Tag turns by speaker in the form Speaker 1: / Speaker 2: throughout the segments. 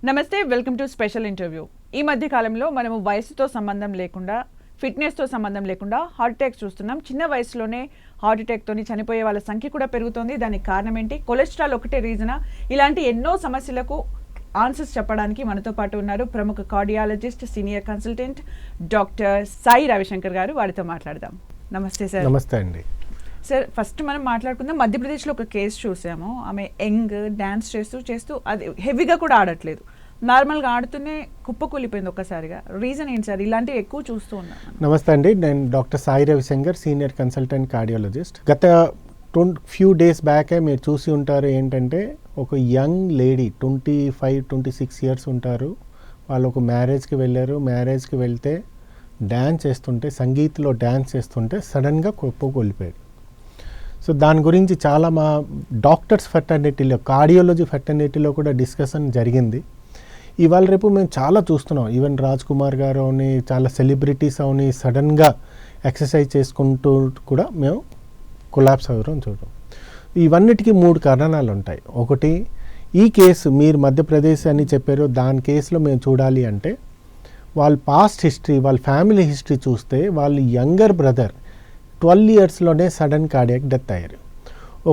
Speaker 1: నమస్తే, welcome to special interview. ఈ మధ్య కాలంలో మనము వయసుతో సంబంధం లేకుండా, ఫిట్నెస్తో సంబంధం లేకుండా హార్ట్ అటాక్స్ చూస్తున్నాం. చిన్న వయసులోనే హార్ట్ అటాక్తోని చనిపోయే వాళ్ళ సంఖ్య కూడా పెరుగుతోంది. దానికి కారణం ఏంటి? కొలెస్ట్రాల్ ఒకటే రీజనా? ఇలాంటి ఎన్నో సమస్యలకు ఆన్సర్స్ చెప్పడానికి మనతో పాటు ఉన్నారు ప్రముఖ cardiologist, senior consultant doctor Sai Ravishankar గారు. వారితో మాట్లాడదాం. నమస్తే సార్.
Speaker 2: నమస్తే అండి.
Speaker 1: సార్, ఫస్ట్ మనం మాట్లాడుకుందాం. మధ్యప్రదేశ్లో ఒక కేసు చూసాము. ఆమె యంగ్ డ్యాన్స్ చేస్తూ అది హెవీగా కూడా ఆడట్లేదు, నార్మల్గా ఆడుతూనే కుప్పకూలిపోయింది ఒక్కసారిగా. రీజన్ ఏంటి సార్? ఇలాంటివి ఎక్కువ చూస్తూ ఉన్నాను.
Speaker 2: నమస్తే అండి, నేను doctor Sai Ravishankar, senior consultant cardiologist. గత ఫ్యూ డేస్ బ్యాకే మీరు చూసి ఉంటారు ఏంటంటే, ఒక యంగ్ లేడీ 25-26 ఇయర్స్ ఉంటారు. వాళ్ళు ఒక మ్యారేజ్కి వెళ్ళారు. మ్యారేజ్కి వెళ్తే డ్యాన్స్ చేస్తుంటే, సంగీత్లో డ్యాన్స్ చేస్తుంటే సడన్గా కుప్పకూలిపోయారు. సో దాని గురించి చాలా మా డాక్టర్స్ ఫెటర్నిటీలో, కార్డియాలజీ ఫెటర్నిటీలో కూడా డిస్కషన్ జరిగింది. ఇవాళ రేపు మేము చాలా చూస్తున్నాం. ఈవెన్ రాజ్ కుమార్ గారు అని, చాలా సెలబ్రిటీస్ అని సడన్గా ఎక్సర్సైజ్ చేసుకుంటూ కూడా మేము కొలాప్స్ అవ్వడం చూడడం. ఇవన్నిటికీ 3 కారణాలు ఉంటాయి. ఒకటి, ఈ కేసు మీరు మధ్యప్రదేశ్ అని చెప్పారు, దాని కేసులో మేము చూడాలి అంటే వాళ్ళ పాస్ట్ హిస్టరీ, వాళ్ళ ఫ్యామిలీ హిస్టరీ చూస్తే వాళ్ళ యంగర్ బ్రదర్ 12 ఇయర్స్లోనే సడన్ కార్డియాక్ డెత్ అయ్యారు.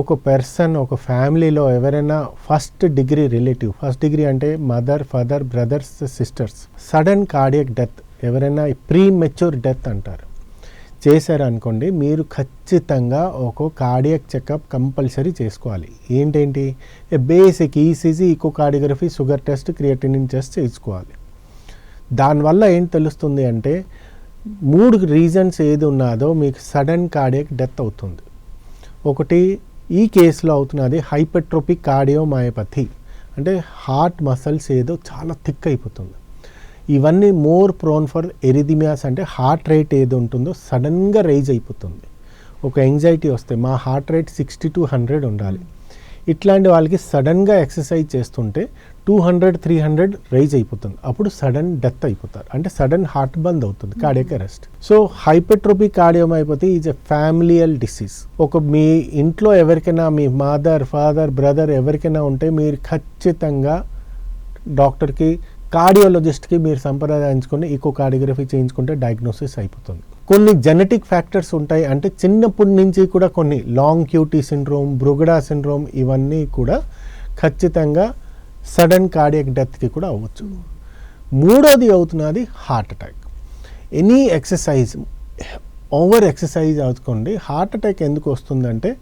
Speaker 2: ఒక పర్సన్, ఒక ఫ్యామిలీలో ఎవరైనా first degree relative, first degree అంటే mother, father, brothers, sisters, sudden cardiac death, ఎవరైనా ప్రీ మెచ్యూర్ డెత్ అంటారు, చేశారనుకోండి, మీరు ఖచ్చితంగా ఒక కార్డియాక్ చెకప్ కంపల్సరీ చేసుకోవాలి. ఏంటేంటి? Basic ECG, echocardiography, sugar test, creatinine test చేసుకోవాలి. దానివల్ల ఏం తెలుస్తుంది అంటే 3 రీజన్స్ ఏది ఉన్నదో మీకు సడన్ కార్డియాక్ డెత్ అవుతుంది. ఒకటి, ఈ కేసులో అవుతున్నది హైపర్ట్రోపిక్ కార్డియోమయోపతి, అంటే హార్ట్ మసిల్స్ ఏదో చాలా థిక్ అయిపోతుంది. ఇవన్నీ మోర్ ప్రోన్ ఫర్ ఎరిథిమియాస్, అంటే హార్ట్ రేట్ ఏది ఉంటుందో సడన్గా రైజ్ అయిపోతుంది. ఒక యాంగ్జైటీ వస్తే మా హార్ట్ రేట్ 60-100 ఉండాలి. ఇట్లాంటి వాళ్ళకి సడన్గా ఎక్సర్సైజ్ చేస్తుంటే 200-300 రైజ్ అయిపోతుంది. అప్పుడు సడన్ డెత్ అయిపోతారు, అంటే సడన్ హార్ట్ బంద్ అవుతుంది, cardiac arrest. So hypertrophic cardiomyopathy is a familial disease. ఒక మీ ఇంట్లో ఎవరికైనా, మీ మదర్, ఫాదర్, బ్రదర్ ఎవరికైనా ఉంటే మీరు ఖచ్చితంగా డాక్టర్కి, కార్డియాలజిస్ట్కి మీరు సంప్రదించుకొని ఈకోకార్డియోగ్రఫీ చేయించుకుంటే డయాగ్నోసిస్ అయిపోతుంది. కొన్ని జెనెటిక్ ఫ్యాక్టర్స్ ఉంటాయి, అంటే చిన్నప్పటి నుంచి కూడా కొన్ని లాంగ్ క్యూటీ సిండ్రోమ్, బ్రుగడా సిండ్రోమ్, ఇవన్నీ కూడా ఖచ్చితంగా సడన్ కార్డియాక్ డెత్కి కూడా అవ్వచ్చు. మూడోది అవుతున్నది heart attack. Any exercise, over exercise అవుతుంది. హార్ట్ అటాక్ ఎందుకు వస్తుందంటే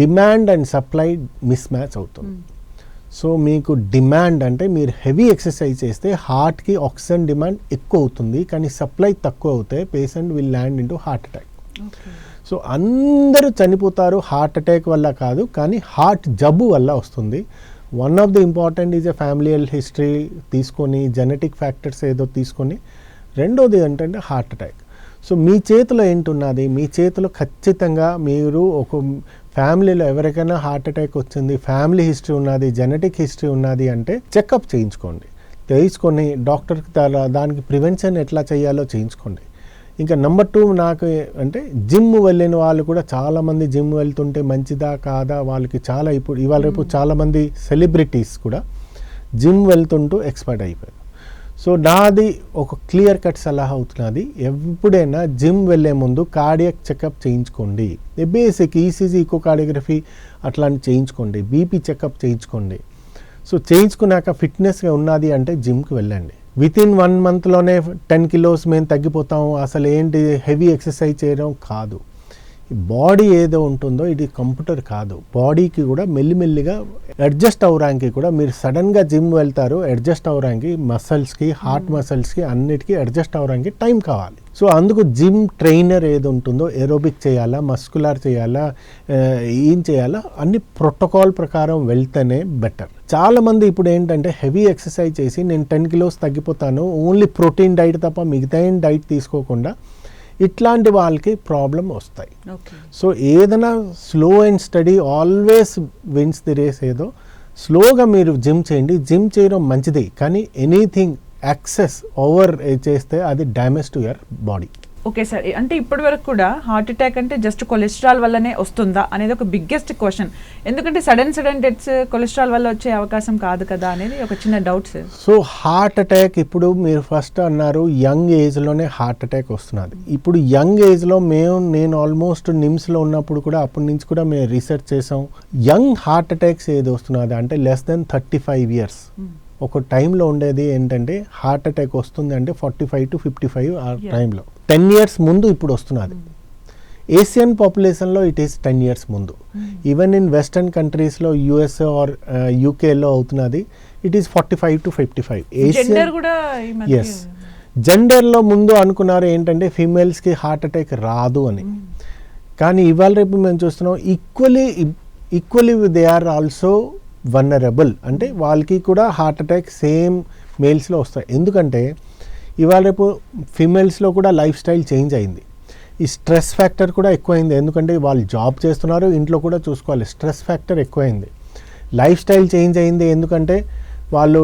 Speaker 2: demand and supply miss match అవుతుంది. సో మీకు డిమాండ్ అంటే మీరు హెవీ ఎక్సర్సైజ్ చేస్తే హార్ట్కి ఆక్సిజన్ డిమాండ్ ఎక్కువ అవుతుంది, కానీ సప్లై తక్కువ అవుతే patient will land into heart attack. So అందరూ చనిపోతారు హార్ట్ అటాక్ వల్ల కాదు, కానీ హార్ట్ జబ్బు వల్ల వస్తుంది. One of the important is a familial history తీసుకొని, జెనెటిక్ ఫ్యాక్టర్స్ ఏదో తీసుకొని. రెండోది ఏంటంటే హార్ట్ అటాక్. సో మీ చేతిలో ఏంటున్నది? మీ చేతిలో ఖచ్చితంగా మీరు ఒక ఫ్యామిలీలో ఎవరికైనా హార్ట్ అటాక్ వచ్చింది, ఫ్యామిలీ హిస్టరీ ఉన్నది, జెనెటిక్ హిస్టరీ ఉన్నది అంటే చెకప్ చేయించుకోండి. తెలుసుకొని డాక్టర్ దానికి ప్రివెన్షన్ ఎట్లా చేయాలో చేయించుకోండి. ఇంకా నెంబర్ 2 నాకు అంటే జిమ్ వెళ్ళిన వాళ్ళు కూడా చాలామంది జిమ్ వెళ్తుంటే మంచిదా కాదా వాళ్ళకి చాలా, ఇప్పుడు ఇవాళ రేపు చాలామంది సెలబ్రిటీస్ కూడా జిమ్ వెళ్తుంటూ ఎక్స్పర్ట్ అయిపోయారు. సో నాది ఒక క్లియర్ కట్ సలహా అవుతున్నది, ఎప్పుడైనా జిమ్ వెళ్ళే ముందు కార్డియాక్ చెకప్ చేయించుకోండి. బేసిక్ ఈసీజీ, ఈకోకార్డియోగ్రఫీ అట్లాంటి చేయించుకోండి. బీపీ చెకప్ చేయించుకోండి. సో చేయించుకున్నాక ఫిట్నెస్గా ఉన్నది అంటే జిమ్కి వెళ్ళండి. వితిన్ 1 మంత్లోనే 10 కిలోస్ మేము తగ్గిపోతాము, అసలు ఏంటి హెవీ ఎక్సర్సైజ్ చేయడం కాదు. బాడీ ఏదో ఉంటుందో ఇది కంప్యూటర్ కాదు. బాడీకి కూడా మెల్లిమెల్లిగా అడ్జస్ట్ అవ్వడానికి కూడా, మీరు సడన్గా జిమ్ వెళ్తారు, అడ్జస్ట్ అవ్వడానికి మసల్స్కి, హార్ట్ మసల్స్కి అన్నిటికీ అడ్జస్ట్ అవ్వడానికి టైం కావాలి. సో అందుకు జిమ్ ట్రైనర్ ఏది ఉంటుందో, ఏరోబిక్ చేయాలా, మస్కులర్ చేయాలా, ఏం చేయాలా, అన్ని ప్రోటోకాల్ ప్రకారం వెళ్తేనే బెటర్. చాలామంది ఇప్పుడు ఏంటంటే హెవీ ఎక్సర్సైజ్ చేసి నేను 10 కిలోస్ తగ్గిపోతాను, ఓన్లీ ప్రోటీన్ డైట్ తప్ప మిగతా డైట్ తీసుకోకుండా, ఇట్లాంటి వాళ్ళకి ప్రాబ్లం వస్తాయి. సో ఏదైనా slow and steady always wins the race. ఏదో స్లోగా మీరు జిమ్ చేయండి. జిమ్ చేయడం మంచిది, కానీ ఎనీథింగ్ ఎక్సెస్ ఓవర్ చేస్తే అది damage to your body.
Speaker 1: Okay sir, అంటే ఇప్పటి వరకు కూడా హార్ట్ అటాక్ అంటే జస్ట్ కొలెస్ట్రాల్ వల్లనే వస్తుందా అనేది ఒక బిగ్గెస్ట్ క్వశ్చన్. ఎందుకంటే సడన్ డెత్స్ కొలెస్ట్రాల్ వల్ల వచ్చే అవకాశం కాదు కదా అనేది ఒక చిన్న doubt sir.
Speaker 2: So heart attack ఇప్పుడు మీరు ఫస్ట్ అన్నారు యంగ్ ఏజ్లోనే హార్ట్ అటాక్ వస్తున్నది. ఇప్పుడు యంగ్ ఏజ్లో నేను ఆల్మోస్ట్ నిమ్స్లో ఉన్నప్పుడు కూడా అప్పటి నుంచి కూడా మేము రీసెర్చ్ చేసాం. యంగ్ హార్ట్ అటాక్స్ ఏది వస్తున్నది అంటే లెస్ దెన్ 35 years. ఒక టైంలో ఉండేది ఏంటంటే హార్ట్ అటాక్ వస్తుంది అంటే 45 to 55 ఆ టైంలో 10 years ముందు ఇప్పుడు వస్తున్నది. ఏషియన్ పాపులేషన్లో ఇట్ ఈస్ 10 years ముందు. ఈవెన్ ఇన్ వెస్టర్న్ కంట్రీస్లో యుఎస్ఏ ఆర్ యూకేలో అవుతున్నది ఇట్ ఈస్ 45 to 55.
Speaker 1: జెండర్ కూడా
Speaker 2: ఎస్, జెండర్లో ముందు అనుకున్నారు ఏంటంటే ఫీమేల్స్కి హార్ట్ అటాక్ రాదు అని. కానీ ఇవాళ రేపు మేము చూస్తున్నాం equally they are also vulnerable. అంటే వాళ్ళకి కూడా హార్ట్ అటాక్ సేమ్ మేల్స్లో వస్తాయి. ఎందుకంటే ఇవాళ రేపు ఫీమేల్స్లో కూడా లైఫ్ స్టైల్ చేంజ్ అయింది. ఈ స్ట్రెస్ ఫ్యాక్టర్ కూడా ఎక్కువైంది. ఎందుకంటే వాళ్ళు జాబ్ చేస్తున్నారు, ఇంట్లో కూడా చూసుకోవాలి. స్ట్రెస్ ఫ్యాక్టర్ ఎక్కువైంది, లైఫ్ స్టైల్ చేంజ్ అయింది. ఎందుకంటే వాళ్ళు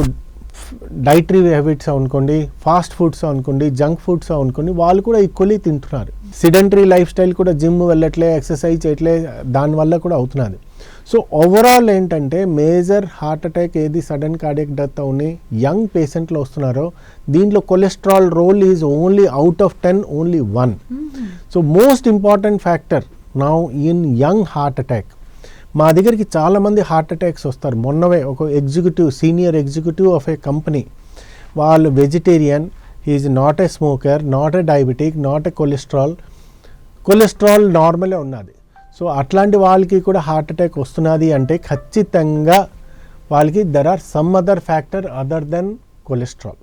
Speaker 2: డైటరీ హ్యాబిట్స్ అనుకోండి, ఫాస్ట్ ఫుడ్స్ అనుకోండి, జంక్ ఫుడ్స్ అనుకోండి, వాళ్ళు కూడా ఈక్వల్లీ తింటున్నారు. సిడెంటరీ లైఫ్ స్టైల్ కూడా జిమ్ వెళ్ళట్లే, ఎక్సర్సైజ్ చేయట్లే, దానివల్ల కూడా అవుతున్నది. సో ఓవరాల్ ఏంటంటే మేజర్ హార్ట్ అటాక్ ఏది సడన్ కార్డియక్ డెత్ అవుని యంగ్ పేషెంట్లో వస్తున్నారో దీంట్లో cholesterol role is only out of 10 only 1. So most important factor now in young heart attack. మా దగ్గరికి చాలామంది హార్ట్ అటాక్స్ వస్తారు. మొన్నవే ఒక senior executive of a company, వాళ్ళు vegetarian, he is not a smoker, not a diabetic, not a cholesterol నార్మలే ఉన్నది. So అట్లాంటి వాళ్ళకి కూడా హార్ట్ అటాక్ వస్తున్నది అంటే ఖచ్చితంగా వాళ్ళకి there are some other factor other than cholesterol.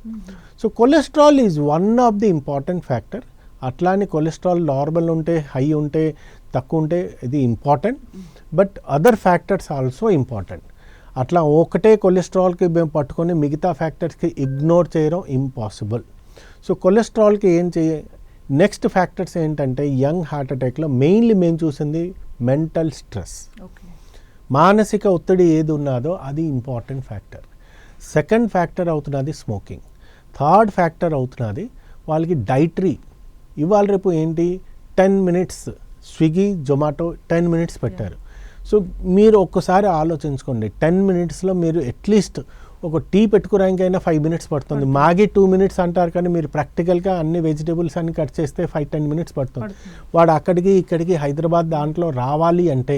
Speaker 2: So cholesterol is one of the important factor. అట్లానే కొలెస్ట్రాల్ నార్మల్ ఉంటే, హై ఉంటే, తక్కువ ఉంటే ఇది important, but other factors also important. అట్లా ఒకటే కొలెస్ట్రాల్కి మేము పట్టుకొని మిగతా ఫ్యాక్టర్స్కి ఇగ్నోర్ చేయడం ఇంపాసిబుల్. సో కొలెస్ట్రాల్కి నెక్స్ట్ ఫ్యాక్టర్స్ ఏంటంటే యంగ్ హార్ట్ అటాక్లో మెయిన్లీ మేము చూసింది మెంటల్ స్ట్రెస్, మానసిక ఒత్తిడి ఏది ఉన్నదో అది ఇంపార్టెంట్ ఫ్యాక్టర్. సెకండ్ ఫ్యాక్టర్ అవుతున్నది స్మోకింగ్. థర్డ్ ఫ్యాక్టర్ అవుతున్నది వాళ్ళకి డైటరీ. ఇవాళ రేపు ఏంటి 10 minutes స్విగ్గీ జొమాటో 10 minutes పెట్టారు. సో మీరు ఒక్కసారి ఆలోచించుకోండి, 10 minutesలో మీరు అట్లీస్ట్ ఒక టీ పెట్టుకోవడానికైనా 5 minutes పడుతుంది. మ్యాగీ 2 minutes అంటారు, కానీ మీరు ప్రాక్టికల్గా అన్ని వెజిటేబుల్స్ అన్ని కట్ చేస్తే 5-10 minutes పడుతుంది. వాడు అక్కడికి ఇక్కడికి హైదరాబాద్ దాంట్లో రావాలి అంటే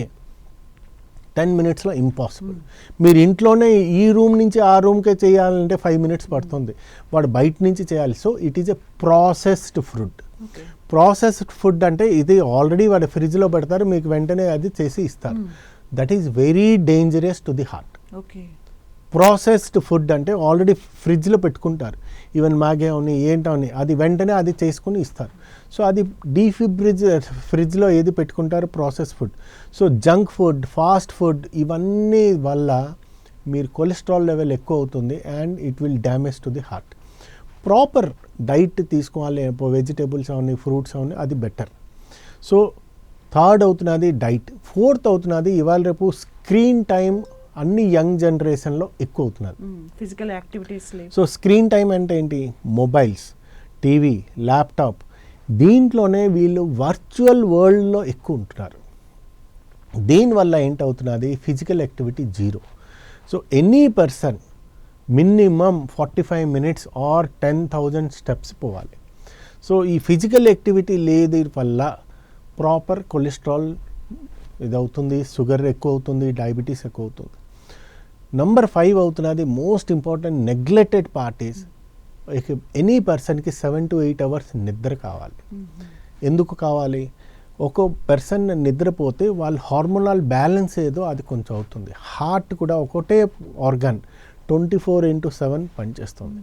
Speaker 2: 10 minutesలో ఇంపాసిబుల్. మీరు ఇంట్లోనే ఈ రూమ్ నుంచి ఆ రూమ్కే చేయాలంటే 5 minutes పడుతుంది, వాడు బయట నుంచి చేయాలి. So it is a processed food. Processed food అంటే ఇది ఆల్రెడీ వాడు ఫ్రిడ్జ్లో పెడతారు, మీకు వెంటనే అది చేసి ఇస్తారు. That is very dangerous to the heart. Processed food అంటే ఆల్రెడీ ఫ్రిడ్జ్లో పెట్టుకుంటారు, ఈవెన్ మ్యాగీ అవని ఏంటవని అది వెంటనే అది చేసుకుని ఇస్తారు. సో అది ఫ్రిడ్జ్లో ఏది పెట్టుకుంటారు process food. So junk food, fast food ఇవన్నీ వల్ల మీరు కొలెస్ట్రాల్ లెవెల్ ఎక్కువ అవుతుంది and it will damage to the heart. Proper diet తీసుకోవాలి, వెజిటేబుల్స్ అవన్నీ, ఫ్రూట్స్ అవన్నీ, అది బెటర్. సో థర్డ్ అవుతున్నది డైట్. ఫోర్త్ అవుతున్నది ఇవాళ రేపు స్క్రీన్ టైం అన్ని యంగ్ జనరేషన్లో ఎక్కువ అవుతున్నది.
Speaker 1: Physical activities.
Speaker 2: So screen time అంటే ఏంటి? మొబైల్స్, టీవీ, ల్యాప్టాప్, దీంట్లోనే వీళ్ళు వర్చువల్ వరల్డ్లో ఎక్కువ ఉంటున్నారు. దీనివల్ల ఏంటవుతున్నది? Physical activity zero. So any person minimum 45 minutes or 10,000 steps పోవాలి. సో ఈ ఫిజికల్ యాక్టివిటీ లేదు వల్ల ప్రాపర్ కొలెస్ట్రాల్ ఇది అవుతుంది, షుగర్ ఎక్కువ అవుతుంది, డయాబెటీస్ ఎక్కువ అవుతుంది. నంబర్ 5 అవుతున్నది most important neglected part is any పర్సన్కి 7 to 8 hours నిద్ర కావాలి. ఎందుకు కావాలి? ఒక పర్సన్ నిద్రపోతే వాళ్ళ హార్మోనల్ బ్యాలెన్స్ ఏదో అది కొంచెం అవుతుంది. హార్ట్ కూడా ఒకటే ఆర్గాన్ 24/7 పనిచేస్తుంది.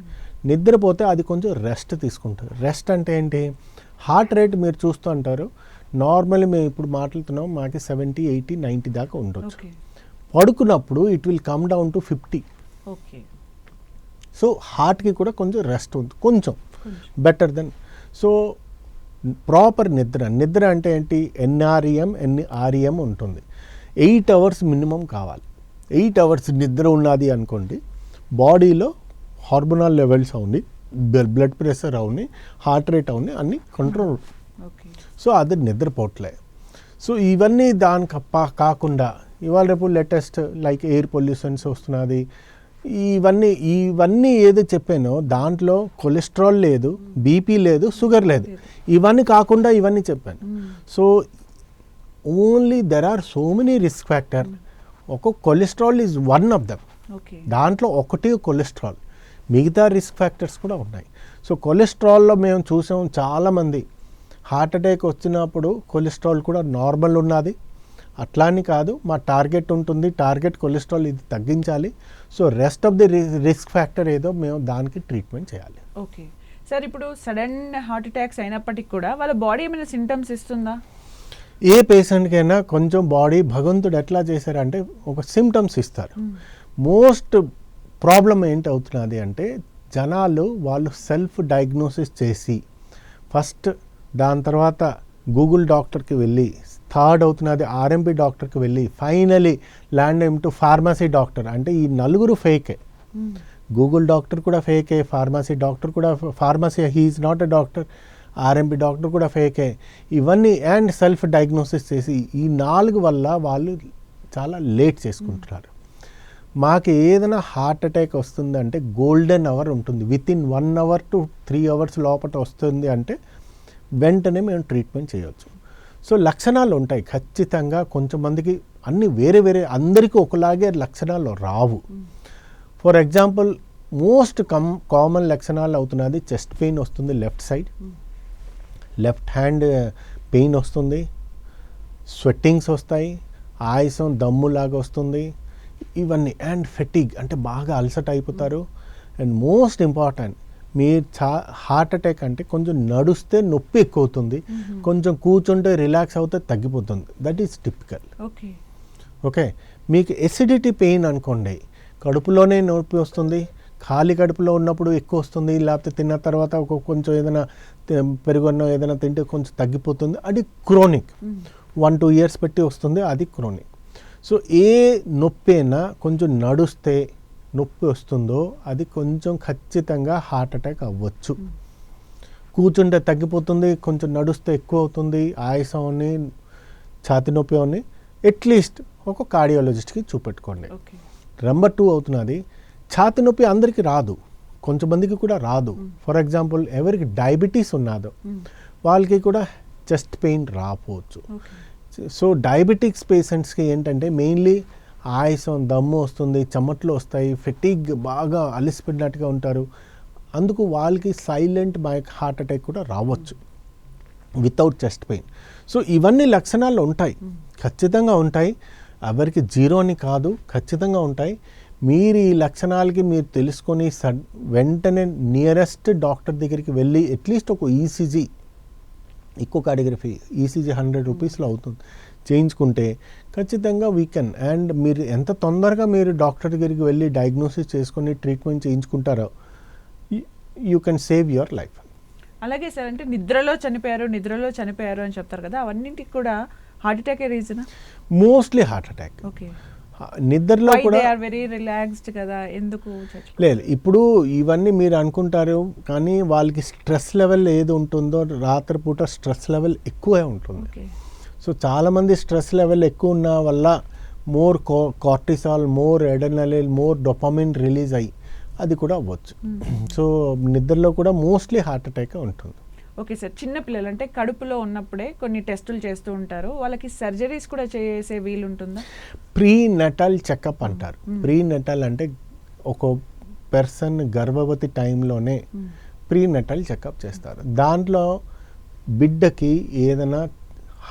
Speaker 2: నిద్రపోతే అది కొంచెం రెస్ట్ తీసుకుంటుంది. రెస్ట్ అంటే ఏంటి? హార్ట్ రేట్ మీరు చూస్తూ అంటారు, నార్మల్లీ మేము ఇప్పుడు మాట్లాడుతున్నాం మాకు 70, 80, 90 దాకా ఉండొచ్చు. పడుకున్నప్పుడు it will come down to 50. So హార్ట్కి కూడా కొంచెం రెస్ట్ ఉంది, కొంచెం బెటర్ దెన్. సో ప్రాపర్ నిద్ర అంటే ఏంటి? NREM ఉంటుంది. 8 hours మినిమం కావాలి. 8 hours నిద్ర ఉన్నది అనుకోండి, బాడీలో హార్మోనల్ లెవెల్స్ అవుని, బ్లడ్ ప్రెషర్ అవుని, హార్ట్ రేట్ అవుని అన్ని కంట్రోల్
Speaker 1: ఓకే.
Speaker 2: సో అది నిద్రపోవట్లే. సో ఇవన్నీ దానికి కాకుండా ఇవాళ రేపు లేటెస్ట్ లైక్ ఎయిర్ పొల్యూషన్స్ వస్తున్నది. ఇవన్నీ ఏదో చెప్పానో దాంట్లో కొలెస్ట్రాల్ లేదు, బీపీ లేదు, షుగర్ లేదు. ఇవన్నీ కాకుండా ఇవన్నీ చెప్పాను. So only there are so many risk factor. ఒక cholesterol is one of them. దాంట్లో ఒకటి కొలెస్ట్రాల్, మిగతా రిస్క్ ఫ్యాక్టర్స్ కూడా ఉన్నాయి. సో కొలెస్ట్రాల్లో మేము చూసాం చాలామంది హార్ట్ అటాక్ వచ్చినప్పుడు కొలెస్ట్రాల్ కూడా నార్మల్ ఉన్నది. అట్లా అని కాదు, మా టార్గెట్ ఉంటుంది, టార్గెట్ కొలెస్ట్రాల్ ఇది తగ్గించాలి. So rest of the risk factor ఏదో మేము దానికి ట్రీట్మెంట్ చేయాలి.
Speaker 1: ఓకే సార్, ఇప్పుడు సడన్ హార్ట్ అటాక్స్ అయినప్పటికీ కూడా వాళ్ళ బాడీ ఏమైనా సింటమ్స్ ఇస్తుందా?
Speaker 2: ఏ పేషెంట్కైనా కొంచెం బాడీ భగవంతుడు ఎట్లా చేశారంటే ఒక సిమ్టమ్స్ ఇస్తారు. మోస్ట్ ప్రాబ్లం ఏంటి అవుతున్నది అంటే జనాలు వాళ్ళు సెల్ఫ్ డయాగ్నోసిస్ చేసి ఫస్ట్ దాని తర్వాత గూగుల్ డాక్టర్కి వెళ్ళి, థర్డ్ అవుతున్నది ఆర్ఎంపీ డాక్టర్కి వెళ్ళి, ఫైనలీ ల్యాండ్ ఏమిటో ఫార్మసీ డాక్టర్. అంటే ఈ నలుగురు ఫేకే. గూగుల్ డాక్టర్ కూడా ఫేకే, ఫార్మసీ డాక్టర్ కూడా pharmacy he is not a doctor, RMP doctor కూడా ఫేకే. ఇవన్నీ అండ్ సెల్ఫ్ డయాగ్నోసిస్ చేసి ఈ 4 వల్ల వాళ్ళు చాలా లేట్ చేసుకుంటున్నారు. మాకు ఏదైనా హార్ట్ అటాక్ వస్తుందంటే గోల్డెన్ అవర్ ఉంటుంది. వితిన్ 1 hour to 3 hours లోపల వస్తుంది అంటే వెంటనే మేము ట్రీట్మెంట్ చేయవచ్చు. సో లక్షణాలు ఉంటాయి ఖచ్చితంగా. కొంచెంమందికి అన్ని వేరే వేరే, అందరికీ ఒకలాగే లక్షణాలు రావు. ఫర్ ఎగ్జాంపుల్ మోస్ట్ కామన్ లక్షణాలు అవుతున్నది చెస్ట్ పెయిన్ వస్తుంది, left side, left hand pain వస్తుంది, స్వెట్టింగ్స్ వస్తాయి, ఆయాసం దమ్ములాగా వస్తుంది, ఇవన్నీ. అండ్ ఫెటిగ్ అంటే బాగా అలసట అయిపోతారు. అండ్ మోస్ట్ ఇంపార్టెంట్, మీరు హార్ట్ అటాక్ అంటే కొంచెం నడుస్తే నొప్పి ఎక్కువ అవుతుంది, కొంచెం కూర్చుంటే రిలాక్స్ అవుతే తగ్గిపోతుంది. That is typical. ఓకే, మీకు ఎసిడిటీ పెయిన్ అనుకోండి, కడుపులోనే నొప్పి వస్తుంది, ఖాళీ కడుపులో ఉన్నప్పుడు ఎక్కువ వస్తుంది, లేకపోతే తిన్న తర్వాత కొంచెం ఏదైనా పెరుగున్న ఏదైనా తింటే కొంచెం తగ్గిపోతుంది. అది క్రోనిక్, 1-2 years పెట్టి వస్తుంది, అది క్రోనిక్. సో ఏ నొప్పి అయినా కొంచెం నడుస్తే నొప్పి వస్తుందో అది కొంచెం ఖచ్చితంగా హార్ట్ అటాక్ అవ్వచ్చు. కూర్చుంటే తగ్గిపోతుంది, కొంచెం నడుస్తే ఎక్కువ అవుతుంది, ఆయాసం అని, ఛాతి నొప్పి అని, అట్లీస్ట్ ఒక కార్డియాలజిస్ట్కి చూపెట్టుకోండి. నెంబర్ 2 అవుతున్నది ఛాతి నొప్పి అందరికీ రాదు, కొంచెంమందికి కూడా రాదు. ఫర్ ఎగ్జాంపుల్ ఎవరికి డయాబెటీస్ ఉన్నదో వాళ్ళకి కూడా చెస్ట్ పెయిన్ రాపోవచ్చు. సో డయాబెటిక్స్ పేషెంట్స్కి ఏంటంటే మెయిన్లీ ఆయాసం, దమ్ము వస్తుంది, చెమట్లు వస్తాయి, ఫెటిగ్, బాగా అలసిపోయినట్టుగా ఉంటారు. అందుకు వాళ్ళకి సైలెంట్ హార్ట్ అటాక్ కూడా రావచ్చు వితౌట్ చెస్ట్ పెయిన్. సో ఇవన్నీ లక్షణాలు ఉంటాయి, ఖచ్చితంగా ఉంటాయి. ఎవరికి జీరో అని కాదు, ఖచ్చితంగా ఉంటాయి. మీరు ఈ లక్షణాలకి మీరు తెలుసుకొని వెంటనే నియరెస్ట్ డాక్టర్ దగ్గరికి వెళ్ళి అట్లీస్ట్ ఒక ఈసీజీ, ఇకోకార్డియోగ్రఫీ ఈసీజీ 100 రూపీస్లో అవుతుంది, చేయించుకుంటే ఖచ్చితంగా వీ కెన్. అండ్ మీరు ఎంత తొందరగా మీరు డాక్టర్ దగ్గరికి వెళ్ళి డయాగ్నోసిస్ చేసుకొని ట్రీట్మెంట్ చేయించుకుంటారో you can save your life.
Speaker 1: అలాగే సార్, అంటే నిద్రలో చనిపోయారు అని చెప్తారు కదా, అవన్నింటికి కూడా heart attack reason?
Speaker 2: Mostly heart attack.
Speaker 1: Okay,
Speaker 2: నిద్రలో కూడా
Speaker 1: వెరీ రిలాక్స్డ్ కదా, ఎందుకు?
Speaker 2: లేదు, ఇప్పుడు ఇవన్నీ మీరు అనుకుంటారు, కానీ వాళ్ళకి స్ట్రెస్ లెవెల్ ఏది ఉంటుందో రాత్రిపూట స్ట్రెస్ లెవెల్ ఎక్కువే ఉంటుంది. సో చాలామంది స్ట్రెస్ లెవెల్ ఎక్కువ ఉన్న వల్ల more cortisol, more adrenaline, more dopamine release అయ్యి అది కూడా అవ్వచ్చు. సో నిద్రలో కూడా మోస్ట్లీ హార్ట్ అటాక్ ఉంటుంది.
Speaker 1: ఓకే సార్, చిన్న పిల్లలు అంటే కడుపులో ఉన్నప్పుడే కొన్ని టెస్టులు చేస్తూ ఉంటారు, వాళ్ళకి సర్జరీస్ కూడా చేసే వీలు ఉంటుందా?
Speaker 2: ప్రీ నెటల్ చెకప్ అంటారు. ప్రీ నెటల్ అంటే ఒక పర్సన్ గర్భవతి టైంలోనే ప్రీ నెటల్ చెకప్ చేస్తారు. దాంట్లో బిడ్డకి ఏదైనా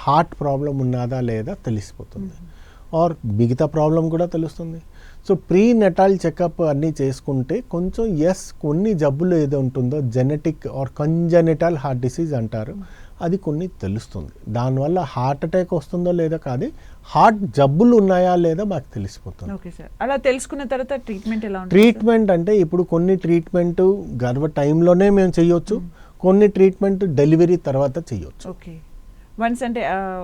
Speaker 2: హార్ట్ ప్రాబ్లం ఉన్నదా లేదా తెలిసిపోతుంది, ఆర్ మిగతా ప్రాబ్లం కూడా తెలుస్తుంది. సో ప్రీ నెటాల్ చెకప్ అన్నీ చేసుకుంటే కొంచెం కొన్ని జబ్బులు ఏదో ఉంటుందో genetic are congenital heart disease అంటారు, అది కొన్ని తెలుస్తుంది. దానివల్ల హార్ట్ అటాక్ వస్తుందో లేదో కాదు, హార్ట్ జబ్బులు ఉన్నాయా లేదా మాకు తెలిసిపోతుంది.
Speaker 1: ఓకే సార్, అలా తెలుసుకున్న తర్వాత ట్రీట్మెంట్ ఎలా ఉంటుంది?
Speaker 2: ట్రీట్మెంట్ అంటే ఇప్పుడు కొన్ని ట్రీట్మెంట్ గర్భ టైంలోనే మేము చేయొచ్చు, కొన్ని ట్రీట్మెంట్ డెలివరీ తర్వాత చేయొచ్చు.
Speaker 1: ఓకే, వన్స్ అంటే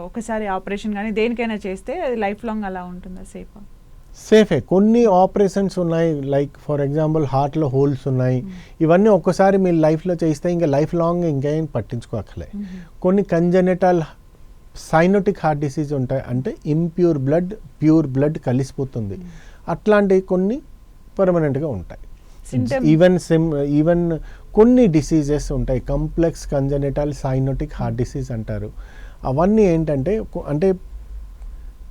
Speaker 1: ఒకసారి ఆపరేషన్ కానీ దేనికైనా చేస్తే అది లైఫ్ లాంగ్ అలా ఉంటుందా?
Speaker 2: సేఫే. కొన్ని ఆపరేషన్స్ ఉన్నాయి, లైక్ ఫర్ ఎగ్జాంపుల్ హార్ట్లో హోల్స్ ఉన్నాయి, ఇవన్నీ ఒక్కసారి మీరు లైఫ్లో చేస్తే ఇంకా లైఫ్ లాంగ్ ఇంకేం పట్టించుకోకలే. కొన్ని కంజెనిటల్ సైనోటిక్ హార్ట్ డిసీజ్ ఉంటాయి, అంటే ఇంప్యూర్ బ్లడ్ ప్యూర్ బ్లడ్ కలిసిపోతుంది, అట్లాంటివి కొన్ని పర్మనెంట్గా ఉంటాయి. ఈవెన్ కొన్ని డిసీజెస్ ఉంటాయి, complex congenital cyanotic heart disease అంటారు. అవన్నీ ఏంటంటే అంటే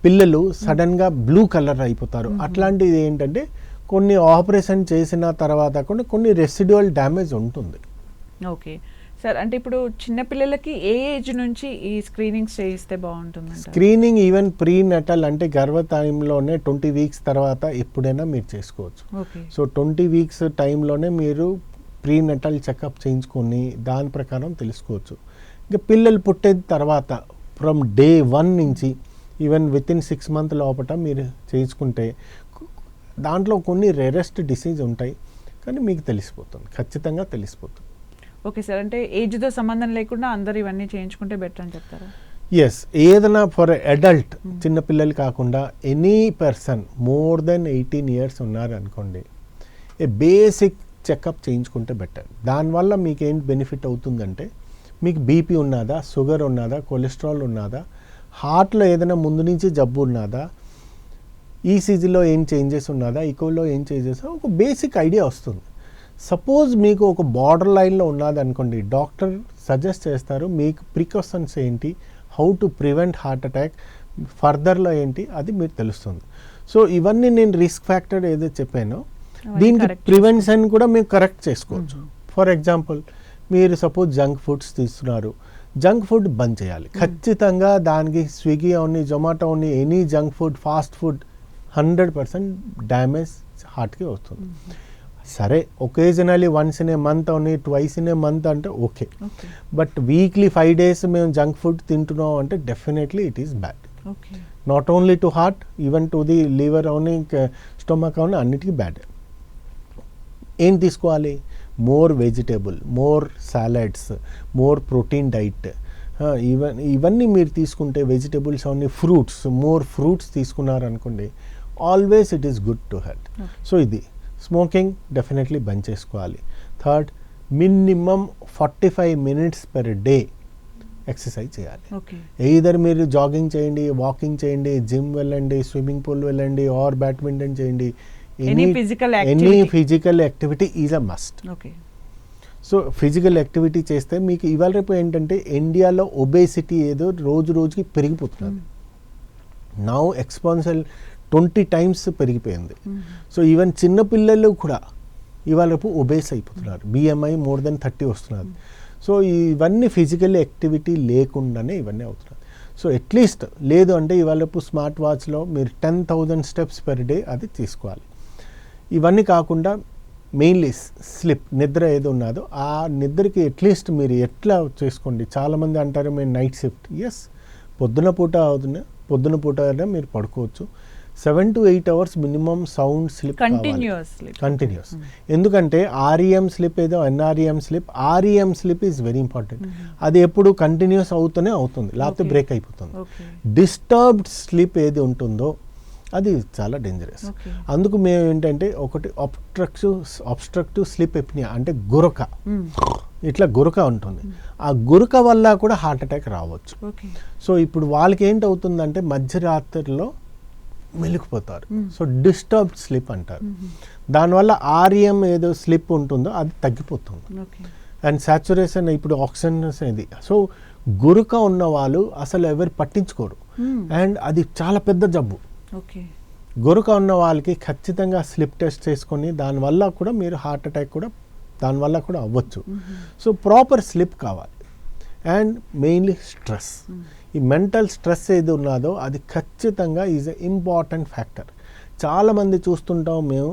Speaker 2: పిల్లలు సడన్గా బ్లూ కలర్ అయిపోతారు. అట్లాంటిది ఏంటంటే కొన్ని ఆపరేషన్ చేసిన తర్వాత కూడా కొన్ని రెసిడ్యువల్ డ్యామేజ్ ఉంటుంది.
Speaker 1: ఓకే సార్, అంటే ఇప్పుడు చిన్నపిల్లలకి ఏ ఏజ్ నుంచి ఈ స్క్రీనింగ్స్ చేయిస్తే బాగుంటుంది?
Speaker 2: స్క్రీనింగ్ ఈవెన్ ప్రీ నెటల్ అంటే గర్భ టైంలోనే 20 వీక్స్ తర్వాత ఎప్పుడైనా మీరు చేసుకోవచ్చు. సో 20 వీక్స్ టైంలోనే మీరు ప్రీ నెటల్ చెకప్ చేయించుకొని దాని ప్రకారం తెలుసుకోవచ్చు. ఇంకా పిల్లలు పుట్టిన తర్వాత ఫ్రమ్ డే 1 నుంచి ఈవెన్ వితిన్ 6 months లోపల మీరు చేయించుకుంటే దాంట్లో కొన్ని రేరెస్ట్ డిసీజ్ ఉంటాయి, కానీ మీకు తెలిసిపోతుంది, ఖచ్చితంగా తెలిసిపోతుంది.
Speaker 1: ఓకే సార్, అంటే ఏజ్తో సంబంధం లేకుండా అందరూ ఇవన్నీ చేయించుకుంటే బెటర్ అని చెప్తారా?
Speaker 2: ఎస్, ఏదైనా ఫర్ అడల్ట్, చిన్నపిల్లలు కాకుండా any person more than 18 years ఉన్నారు అనుకోండి, ఏ బేసిక్ చెకప్ చేయించుకుంటే బెటర్. దానివల్ల మీకు ఏంటి బెనిఫిట్ అవుతుందంటే, మీకు బీపీ ఉన్నదా, షుగర్ ఉన్నదా, కొలెస్ట్రాల్ ఉన్నదా, హార్ట్లో ఏదైనా ముందు నుంచి జబ్బు ఉన్నదా, ఈసీజీలో ఏం చేంజెస్ ఉన్నదా, ఈకోలో ఏం చేంజెస్, ఒక బేసిక్ ఐడియా వస్తుంది. సపోజ్ మీకు ఒక బార్డర్ లైన్లో ఉన్నది అనుకోండి, డాక్టర్ సజెస్ట్ చేస్తారు మీకు ప్రికాషన్స్ ఏంటి, how to prevent heart attack, ఫర్దర్లో ఏంటి అది మీకు తెలుస్తుంది. సో ఇవన్నీ నేను రిస్క్ ఫ్యాక్టర్ ఏదైతే చెప్పానో దీనికి ప్రివెన్షన్ కూడా మీరు కరెక్ట్ చేసుకోవచ్చు. ఫర్ ఎగ్జాంపుల్ మీరు సపోజ్ జంక్ ఫుడ్స్ తీస్తున్నారు, జంక్ ఫుడ్ బంద్ చేయాలి ఖచ్చితంగా. దానికి స్విగ్గీ అవని, జొమాటో అవని, any junk food, fast food 100% damage హార్ట్కి వస్తుంది. సరే, occasionally once in a month అవని, ట్వైస్ ఇన్ ఏ మంత్ అంటే ఓకే, బట్ వీక్లీ 5 days మేము జంక్ ఫుడ్ తింటున్నాం అంటే definitely it is bad. Not only to heart, even to the liver అవని, స్టొమక్ అవని, అన్నిటికీ బ్యాడ్. ఏం తీసుకోవాలి? More vegetable, more salads, more protein diet. ఇవన్నీ మీరు తీసుకుంటే వెజిటేబుల్స్ అవన్నీ, ఫ్రూట్స్, మోర్ ఫ్రూట్స్ తీసుకున్నారనుకోండి, always it is good to health. So ఇది స్మోకింగ్ డెఫినెట్లీ బంద్ చేసుకోవాలి. Third, minimum 45 minutes per day exercise చేయాలి. ఎయిదర్ మీరు జాగింగ్ చేయండి, వాకింగ్ చేయండి, జిమ్ వెళ్ళండి, స్విమ్మింగ్ పూల్ వెళ్ళండి, ఆర్ బ్యాడ్మింటన్ చేయండి, any physical activity is a must. So physical activity చేస్తే మీకు ఇవాళ రేపు ఏంటంటే ఇండియాలో ఒబేసిటీ ఏదో రోజు రోజుకి పెరిగిపోతుంది. నౌ ఎక్స్పాన్షియల్ 20 times పెరిగిపోయింది. సో ఈవెన్ చిన్నపిల్లలు కూడా ఇవాళ రేపు ఒబేస్ అయిపోతున్నారు, BMI more than 30 వస్తున్నారు. సో ఇవన్నీ ఫిజికల్ యాక్టివిటీ లేకుండానే ఇవన్నీ అవుతున్నారు. సో అట్లీస్ట్ లేదు అంటే ఇవాళ రేపు స్మార్ట్ వాచ్లో మీరు 10,000 steps per day అది తీసుకోవాలి. ఇవన్నీ కాకుండా మెయిన్లీ స్లిప్, నిద్ర ఏదో ఉన్నదో ఆ నిద్రకి అట్లీస్ట్ మీరు ఎట్లా చేసుకోండి. చాలామంది అంటారు మేము నైట్ షిఫ్ట్. ఎస్, పొద్దున పూట అయినా మీరు పడుకోవచ్చు. 7 to 8 hours minimum sound slip continuous. ఎందుకంటే REM స్లిప్ ఏదో NREM slip, REM slip is very important. అది ఎప్పుడు కంటిన్యూస్ అవుతూనే అవుతుంది, లేకపోతే బ్రేక్ అయిపోతుంది. డిస్టర్బ్డ్ స్లిప్ ఏది ఉంటుందో అది చాలా డేంజరస్. అందుకు మేము ఏంటంటే ఒకటి అబ్స్ట్రక్టివ్ స్లీప్ ఎప్నియా అంటే గురక, ఇట్లా గురక ఉంటుంది. ఆ గురక వల్ల కూడా హార్ట్ అటాక్ రావచ్చు. సో ఇప్పుడు వాళ్ళకి ఏంటి అవుతుందంటే మధ్యరాత్రిలో మెలుకుపోతారు. సో డిస్టర్బ్డ్ స్లీప్ అంటారు. దానివల్ల REM ఏదో స్లీప్ ఉంటుందో అది తగ్గిపోతుంది. అండ్ సాచురేషన్ ఇప్పుడు ఆక్సిజన్ ఇది. సో గురక ఉన్న వాళ్ళు అసలు ఎవరు పట్టించుకోరు, అండ్ అది చాలా పెద్ద జబ్బు. గురక ఉన్న వాళ్ళకి ఖచ్చితంగా స్లిప్ టెస్ట్ చేసుకొని దానివల్ల కూడా మీరు హార్ట్ అటాక్ కూడా దానివల్ల కూడా అవ్వచ్చు. సో ప్రాపర్ స్లిప్ కావాలి. అండ్ మెయిన్లీ స్ట్రెస్, ఈ మెంటల్ స్ట్రెస్ ఏది ఉన్నదో అది ఖచ్చితంగా ఈజ్ ఎ ఇంపార్టెంట్ ఫ్యాక్టర్. చాలామంది చూస్తుంటాం మేము,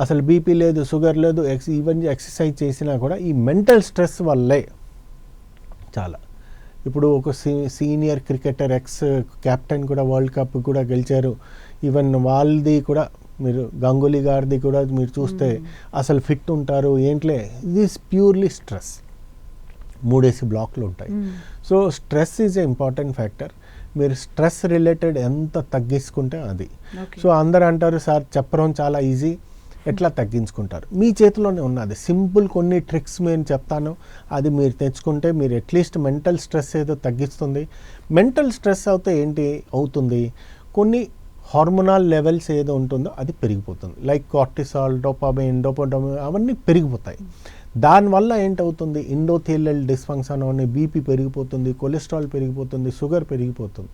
Speaker 2: అసలు బీపీ లేదు, షుగర్ లేదు, ఈవెన్ ఎక్సర్సైజ్ చేసినా కూడా ఈ మెంటల్ స్ట్రెస్ వల్లే చాలా. ఇప్పుడు ఒక సీనియర్ క్రికెటర్, కెప్టెన్ కూడా వరల్డ్ కప్ కూడా గెలిచారు. ఈవెన్ వాళ్ళది కూడా మీరు గంగూలీ గారిది కూడా మీరు చూస్తే అసలు ఫిట్ ఉంటారు. ఏంట్లే, ఇది ప్యూర్లీ స్ట్రెస్. 3 AC బ్లాక్లు ఉంటాయి. So stress is a important factor. మీరు స్ట్రెస్ రిలేటెడ్ ఎంత తగ్గించుకుంటే అది.
Speaker 1: Okay.
Speaker 2: సో అందరు అంటారు సార్ చెప్పడం చాలా ఈజీ, ఎట్లా తగ్గించుకుంటారు? మీ చేతిలోనే ఉన్నది. సింపుల్ కొన్ని ట్రిక్స్ నేను చెప్తాను, అది మీరు తెచ్చుకుంటే మీరు అట్లీస్ట్ మెంటల్ స్ట్రెస్ ఏదో తగ్గిస్తుంది. మెంటల్ స్ట్రెస్ అయితే ఏంటి అవుతుంది, కొన్ని హార్మోనల్ లెవెల్స్ ఏదో ఉంటుందో అది పెరిగిపోతుంది. లైక్ కార్టిసాల్, డోపామైన్, డోపోడోమైన్ అవన్నీ పెరిగిపోతాయి. దానివల్ల ఏంటవుతుంది, ఎండోథెలియల్ డిస్ఫంక్షన్ అని, బీపీ పెరిగిపోతుంది, కొలెస్ట్రాల్ పెరిగిపోతుంది, షుగర్ పెరిగిపోతుంది.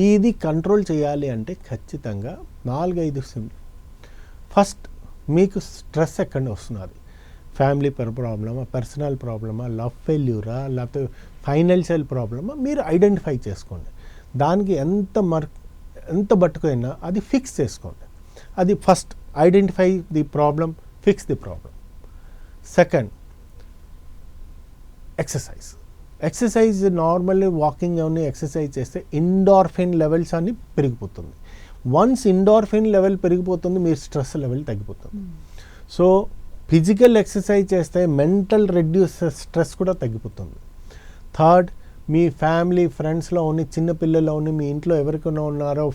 Speaker 2: ఇది కంట్రోల్ చేయాలి అంటే ఖచ్చితంగా 4-5 ఫస్ట్ మీకు స్ట్రెస్ ఎక్కడ వస్తున్నది, ఫ్యామిలీ ప్రాబ్లమా, పర్సనల్ ప్రాబ్లమా, లవ్ ఫెయిల్యూరా, లేకపోతే ఫైనాన్షియల్ ప్రాబ్లమా, మీరు ఐడెంటిఫై చేసుకోండి. దానికి ఎంత పట్టుకున్నా అది ఫిక్స్ చేసుకోండి. అది first identify the problem, fix the problem. Second exercise normally walking అవన్నీ ఎక్సర్సైజ్ చేస్తే ఎండార్ఫిన్ లెవెల్స్ అన్ని పెరిగిపోతుంది. వన్స్ ఎండార్ఫిన్ లెవెల్ పెరిగిపోతుంది, మీ స్ట్రెస్ లెవెల్ తగ్గిపోతుంది. సో ఫిజికల్ ఎక్సర్సైజ్ చేస్తే మెంటల్ స్ట్రెస్ కూడా తగ్గిపోతుంది. థర్డ్, మీ ఫ్యామిలీ ఫ్రెండ్స్లో ఉన్న చిన్నపిల్లల్లో ఉన్న మీ ఇంట్లో ఎవరికైనా ఉన్నారో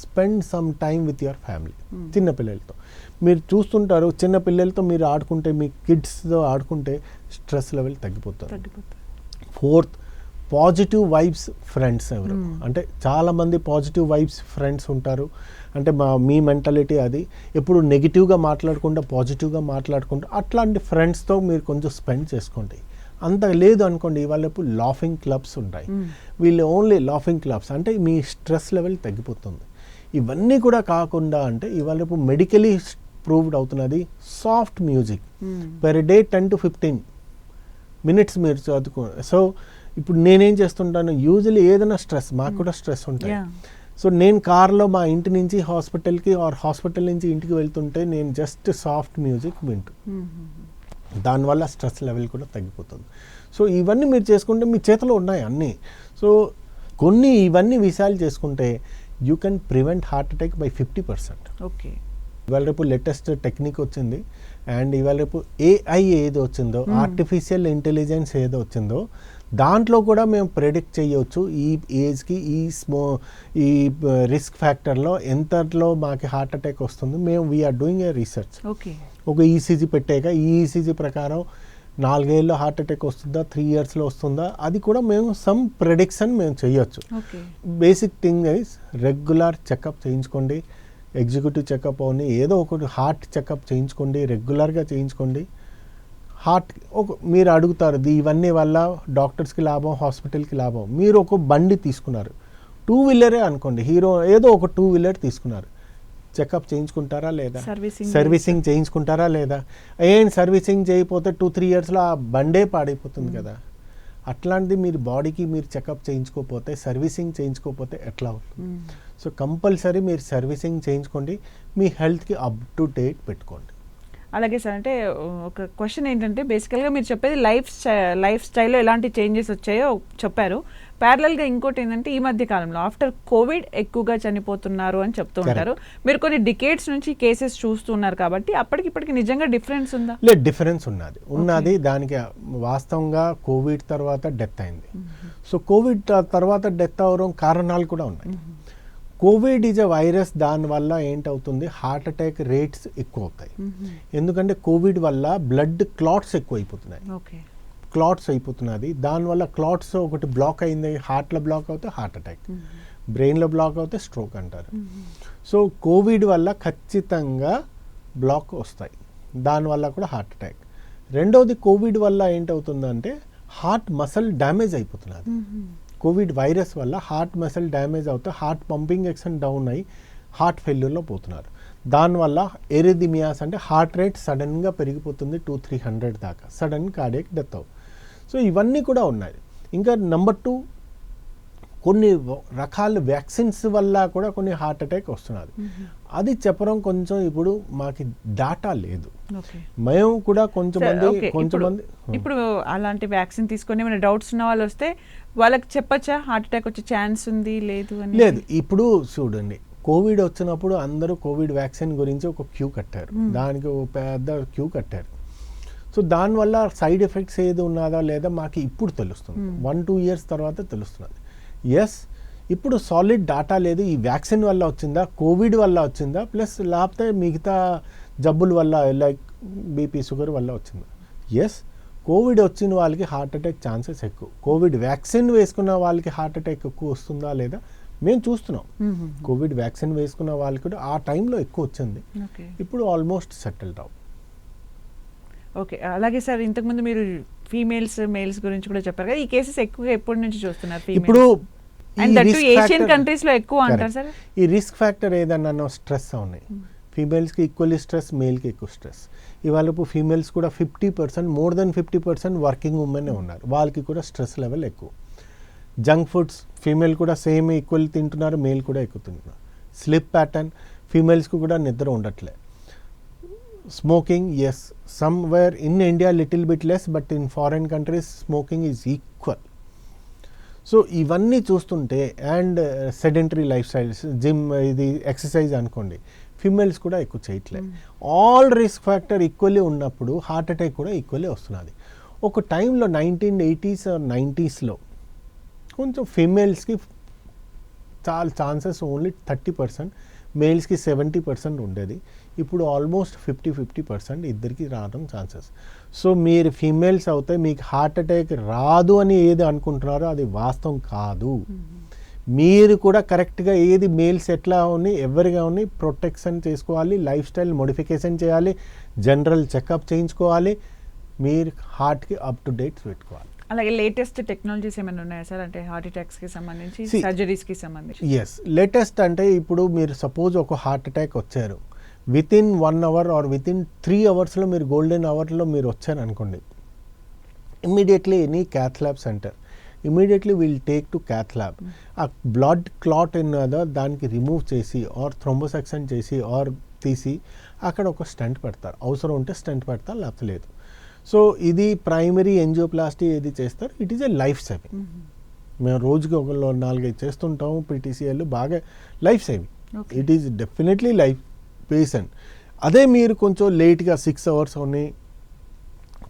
Speaker 2: spend some time with your family. చిన్నపిల్లలతో మీరు చూస్తుంటారు, చిన్నపిల్లలతో మీరు ఆడుకుంటే, మీ కిడ్స్తో ఆడుకుంటే స్ట్రెస్ లెవెల్ తగ్గిపోతుంది. ఫోర్త్, పాజిటివ్ వైబ్స్ ఫ్రెండ్స్ ఎవరు అంటే చాలామంది పాజిటివ్ వైబ్స్ ఫ్రెండ్స్ ఉంటారు. అంటే మీ మెంటాలిటీ అది, ఎప్పుడు నెగిటివ్గా మాట్లాడకుండా పాజిటివ్గా మాట్లాడుకుంటూ అట్లాంటి ఫ్రెండ్స్తో మీరు కొంచెం స్పెండ్ చేసుకోండి. అంత లేదు అనుకోండి, ఇవాళ ఇప్పుడు లాఫింగ్ క్లబ్స్ ఉంటాయి, వీళ్ళు ఓన్లీ లాఫింగ్ క్లబ్స్ అంటే మీ స్ట్రెస్ లెవెల్ తగ్గిపోతుంది. ఇవన్నీ కూడా కాకుండా అంటే ఇవాళ ఇప్పుడు మెడికలీ ప్రూవ్డ్ అవుతున్నది soft music per day 10 to 15 minutes మీరు చదువుకో. సో ఇప్పుడు నేనేం చేస్తుంటాను, యూజువల్లీ ఏదైనా స్ట్రెస్, మాకు కూడా స్ట్రెస్ ఉంటాయి. సో నేను కార్లో మా ఇంటి నుంచి హాస్పిటల్కి ఆర్ హాస్పిటల్ నుంచి ఇంటికి వెళ్తుంటే నేను జస్ట్ సాఫ్ట్ మ్యూజిక్ వింటూ, దానివల్ల స్ట్రెస్ లెవెల్ కూడా తగ్గిపోతుంది. సో ఇవన్నీ మీరు చేసుకుంటే మీ చేతిలో ఉన్నాయి అన్నీ. సో ఇవన్నీ విషయాలు చేసుకుంటే you can prevent heart attack by 50%.
Speaker 1: Okay,
Speaker 2: ఇవాళ రేపు లేటెస్ట్ టెక్నిక్ వచ్చింది, అండ్ ఇవాళ రేపు AI ఏదో వచ్చిందో, ఆర్టిఫిషియల్ ఇంటెలిజెన్స్ ఏదో వచ్చిందో, దాంట్లో కూడా మేము ప్రెడిక్ట్ చేయవచ్చు ఈ ఏజ్కి ఈ రిస్క్ ఫ్యాక్టర్లో ఎంతలో మాకు హార్ట్ అటాక్ వస్తుంది. మేము వీఆర్ డూయింగ్ ఏ రీసెర్చ్. ఒక ఈసీజీ పెట్టాక ఈ ఈసీజీ ప్రకారం 4 ఏళ్ళలో హార్ట్ అటాక్ వస్తుందా, 3 yearsలో వస్తుందా, అది కూడా మేము సమ్ ప్రెడిక్షన్ మేము చేయొచ్చు. Basic thing is regular checkup చేయించుకోండి. ఎగ్జిక్యూటివ్ చెకప్ అని ఏదో ఒకటి హార్ట్ చెకప్ చేయించుకోండి, రెగ్యులర్గా చేయించుకోండి. హార్ట్ మీరు అడుగుతారు ఇవన్నీ వల్ల డాక్టర్స్కి లాభం, హాస్పిటల్కి లాభం. మీరు ఒక బండి తీసుకున్నారు, 2-wheeler అనుకోండి, హీరో ఏదో ఒక 2-wheeler తీసుకున్నారు, చెకప్ చేయించుకుంటారా లేదా, సర్వీసింగ్ చేయించుకుంటారా లేదా? సర్వీసింగ్ చేయకపోతే 2-3 yearsలో ఆ బండే పాడైపోతుంది కదా. అట్లాంటిది మీరు బాడీకి మీరు చెకప్ చేయించుకోకపోతే, సర్వీసింగ్ చేయించుకోకపోతే ఎట్లా అవుతుంది? సో కంపల్సరీ మీరు సర్వీసింగ్ చేయించుకోండి, మీ హెల్త్కి అప్ టు డేట్ పెట్టుకోండి.
Speaker 1: అలాగే సార్, అంటే ఒక క్వశ్చన్ ఏంటంటే, బేసికల్గా మీరు చెప్పేది లైఫ్ స్టైల్లో ఎలాంటి చేంజెస్ వచ్చాయో చెప్పారు. ప్యారలల్గా ఇంకోటి ఏంటంటే, ఈ మధ్య కాలంలో ఆఫ్టర్ కోవిడ్ ఎక్కువగా చనిపోతున్నారు అని చెప్తూ ఉంటారు. మీరు కొన్ని డికేడ్స్ నుంచి కేసెస్ చూస్తున్నారు కాబట్టి అప్పటికిప్పటికి నిజంగా డిఫరెన్స్ ఉందా?
Speaker 2: లేదు, డిఫరెన్స్ ఉన్నది. దానికి వాస్తవంగా కోవిడ్ తర్వాత డెత్ అయింది. సో కోవిడ్ తర్వాత డెత్ అవడం కారణాలు కూడా ఉన్నాయి. కోవిడ్ ఈజ్ ఎ వైరస్, దానివల్ల ఏంటవుతుంది, హార్ట్ అటాక్ రేట్స్ ఎక్కువ అవుతాయి. ఎందుకంటే కోవిడ్ వల్ల బ్లడ్ క్లాట్స్ ఎక్కువ అయిపోతున్నాయి, క్లాట్స్ అయిపోతున్నది. దానివల్ల క్లాట్స్ ఒకటి బ్లాక్ అయింది, హార్ట్లో బ్లాక్ అవుతే హార్ట్ అటాక్, బ్రెయిన్లో బ్లాక్ అవుతే స్ట్రోక్ అంటారు. సో కోవిడ్ వల్ల ఖచ్చితంగా బ్లాక్ వస్తాయి, దానివల్ల కూడా హార్ట్ అటాక్. రెండవది, కోవిడ్ వల్ల ఏంటవుతుందంటే హార్ట్ మసల్ డ్యామేజ్ అయిపోతున్నది. కోవిడ్ వైరస్ వల్ల హార్ట్ మసల్ డ్యామేజ్ అవుతే హార్ట్ పంపింగ్ యాక్షన్ డౌన్ అయ్యి హార్ట్ ఫెయిల్యూర్లో పోతున్నారు. దానివల్ల ఎరిథిమియాస్ అంటే హార్ట్ రేట్ సడన్గా పెరిగిపోతుంది 200-300 దాకా, సడన్ కార్డియాక్ డెత్ అవు. సో ఇవన్నీ కూడా ఉన్నాయి. ఇంకా నెంబర్ 2, కొన్ని రకాల వ్యాక్సిన్స్ వల్ల కూడా కొన్ని హార్ట్ అటాక్ వస్తున్నది. అది చెప్పడం కొంచెం ఇప్పుడు మాకు డాటా లేదు. మేము కూడా కొంచెమంది
Speaker 1: ఇప్పుడు అలాంటి వ్యాక్సిన్ తీసుకొని ఏమైనా డౌట్స్ ఉన్న వాళ్ళు వస్తే వాళ్ళకి చెప్పచ్చా హార్ట్ అటాక్ వచ్చే ఛాన్స్ ఉంది లేదు అని?
Speaker 2: లేదు, ఇప్పుడు చూడండి, కోవిడ్ వచ్చినప్పుడు అందరూ కోవిడ్ వ్యాక్సిన్ గురించి ఒక క్యూ కట్టారు, దానికి ఒక పెద్ద క్యూ కట్టారు. సో దానివల్ల సైడ్ ఎఫెక్ట్స్ ఏది ఉన్నదా లేదా మాకు ఇప్పుడు తెలుస్తుంది, 1-2 years తర్వాత తెలుస్తున్నది. ఎస్, ఇప్పుడు సాలిడ్ డాటా లేదు. ఈ వ్యాక్సిన్ వల్ల వచ్చిందా, కోవిడ్ వల్ల వచ్చిందా, ప్లస్ లేకపోతే మిగతా జబ్బుల వల్ల లైక్ బీపీ షుగర్ వల్ల వచ్చిందా? ఎస్, కోవిడ్ వచ్చిన వాళ్ళకి హార్ట్ అటాక్ ఛాన్సెస్ ఎక్కువ. కోవిడ్ వ్యాక్సిన్ వేసుకున్న వాళ్ళకి హార్ట్ అటాక్ ఎక్కువ వస్తుందా లేదా మేము చూస్తున్నాం. కోవిడ్ వ్యాక్సిన్ వేసుకున్న వాళ్ళకి కూడా ఆ టైంలో ఎక్కువ వచ్చింది. ఇప్పుడు ఆల్మోస్ట్ సెటిల్డ్ అవుట్.
Speaker 1: ఓకే, అలాగే సార్ ఇంతకుముందు మీరు ఫీమేల్స్ మేల్స్ గురించి కూడా చెప్పారు కదా, ఈ కేసెస్ ఎక్కువగా ఎప్పటి నుంచి చూస్తున్నారు?
Speaker 2: ఇప్పుడు
Speaker 1: అండ్ దట్ ఏషియన్ కంట్రీస్ లో ఎక్కువ అంటారు సార్.
Speaker 2: ఈ రిస్క్ ఫ్యాక్టర్ ఏదన్నా స్ట్రెస్ ఉన్నాయి. ఫీమేల్స్కి ఈక్వల్లీ స్ట్రెస్, మేల్కి ఎక్కువ స్ట్రెస్. ఇవాళ ఫీమేల్స్ కూడా 50%, మోర్ దెన్ 50% వర్కింగ్ ఉమెన్ ఉన్నారు. వాళ్ళకి కూడా స్ట్రెస్ లెవెల్ ఎక్కువ. జంక్ ఫుడ్స్ ఫీమేల్ కూడా సేమ్ ఈక్వల్ తింటున్నారు, మేల్ కూడా ఎక్కువ తింటున్నారు. స్లీప్ ప్యాటర్న్ ఫీమేల్స్కి కూడా నిద్ర ఉండట్లే. Smoking, yes, somewhere in India little bit less, but in foreign countries smoking is equal. So ఇవన్నీ చూస్తుంటే and sedentary lifestyles, gym, ఇది ఎక్సర్సైజ్ అనుకోండి, ఫీమేల్స్ కూడా ఎక్కువ చేయట్లేదు. ఆల్ రిస్క్ ఫ్యాక్టర్ ఈక్వల్లీ ఉన్నప్పుడు హార్ట్ అటాక్ కూడా ఈక్వల్లీ వస్తున్నది. ఒక టైంలో 1980s or 90sలో కొంచెం ఫీమేల్స్కి చాలా ఛాన్సెస్ ఓన్లీ 30%, మేల్స్కి 70% ఉండేది. ఇప్పుడు ఆల్మోస్ట్ 50% ఇద్దరికి రావడం ఛాన్సెస్. సో మీరు ఫీమేల్స్ అవుతే మీకు హార్ట్ అటాక్ రాదు అని ఏది అనుకుంటున్నారో అది వాస్తవం కాదు. మీరు కూడా కరెక్ట్గా ఏది మేల్స్ ఎట్లా ఉన్నాయి ఎవరిగా ఉన్నాయి ప్రొటెక్షన్ చేసుకోవాలి, లైఫ్ స్టైల్ మోడిఫికేషన్ చేయాలి, జనరల్ చెకప్ చేయించుకోవాలి, మీరు హార్ట్కి అప్ టు డేట్ పెట్టుకోవాలి.
Speaker 1: అలాగే లేటెస్ట్ టెక్నాలజీస్ ఏమైనా ఉన్నాయా సార్, అంటే హార్ట్ అటాక్స్కి సంబంధించి, సర్జరీస్కి సంబంధించి?
Speaker 2: ఎస్, లేటెస్ట్ అంటే ఇప్పుడు మీరు సపోజ్ ఒక హార్ట్ అటాక్ వచ్చారు, within 1 hour or within 3 hours మీరు గోల్డెన్ అవర్లో మీరు వచ్చారు అనుకోండి, immediately any cath lab center immediately will take to cath lab. ఆ బ్లడ్ క్లాట్ ఉన్నదో దానికి రిమూవ్ చేసి ఆర్ థ్రోంబోసెక్షన్ చేసి ఆర్ తీసి అక్కడ ఒక స్టంట్ పెడతారు. అవసరం ఉంటే స్టంట్ పెడతారు, లేకపోతే లేదు. సో ఇది ప్రైమరీ ఎంజియోప్లాస్టీ ఏది చేస్తారు, it is a life saving. మేము రోజుకి ఒక 4-5 చేస్తుంటాము పీటీసీఎల్, బాగా life saving. It is definitely life patient. అదే మీరు కొంచెం లేట్గా 6 hours అవుని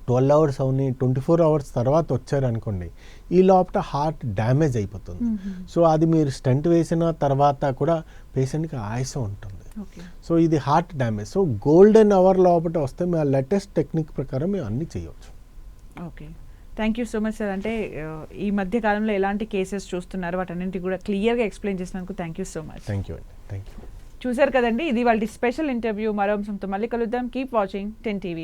Speaker 2: 12 hours అవుని 24 hours తర్వాత వచ్చారనుకోండి, ఈ లోపల హార్ట్ డ్యామేజ్ అయిపోతుంది. సో అది మీరు స్టంట్ వేసిన తర్వాత కూడా పేషెంట్కి ఆయాసం ఉంటుంది. సో ఇది heart damage. So golden hour లోపల వస్తే మేము లేటెస్ట్ టెక్నిక్ ప్రకారం మేము అన్నీ చేయవచ్చు.
Speaker 1: Okay, thank you so much sir. అంటే ఈ మధ్య కాలంలో ఎలాంటి కేసెస్ చూస్తున్నారు వాటన్నింటి కూడా క్లియర్గా ఎక్స్ప్లెయిన్ చేసినందుకు thank you so much.
Speaker 2: Thank you అండి, థ్యాంక్ యూ.
Speaker 1: చూసారు కదండి, ఇది వాళ్ళ స్పెషల్ ఇంటర్వ్యూ. మరో అంశంతో మళ్ళీ కలుద్దాం. Keep watching 10 TV.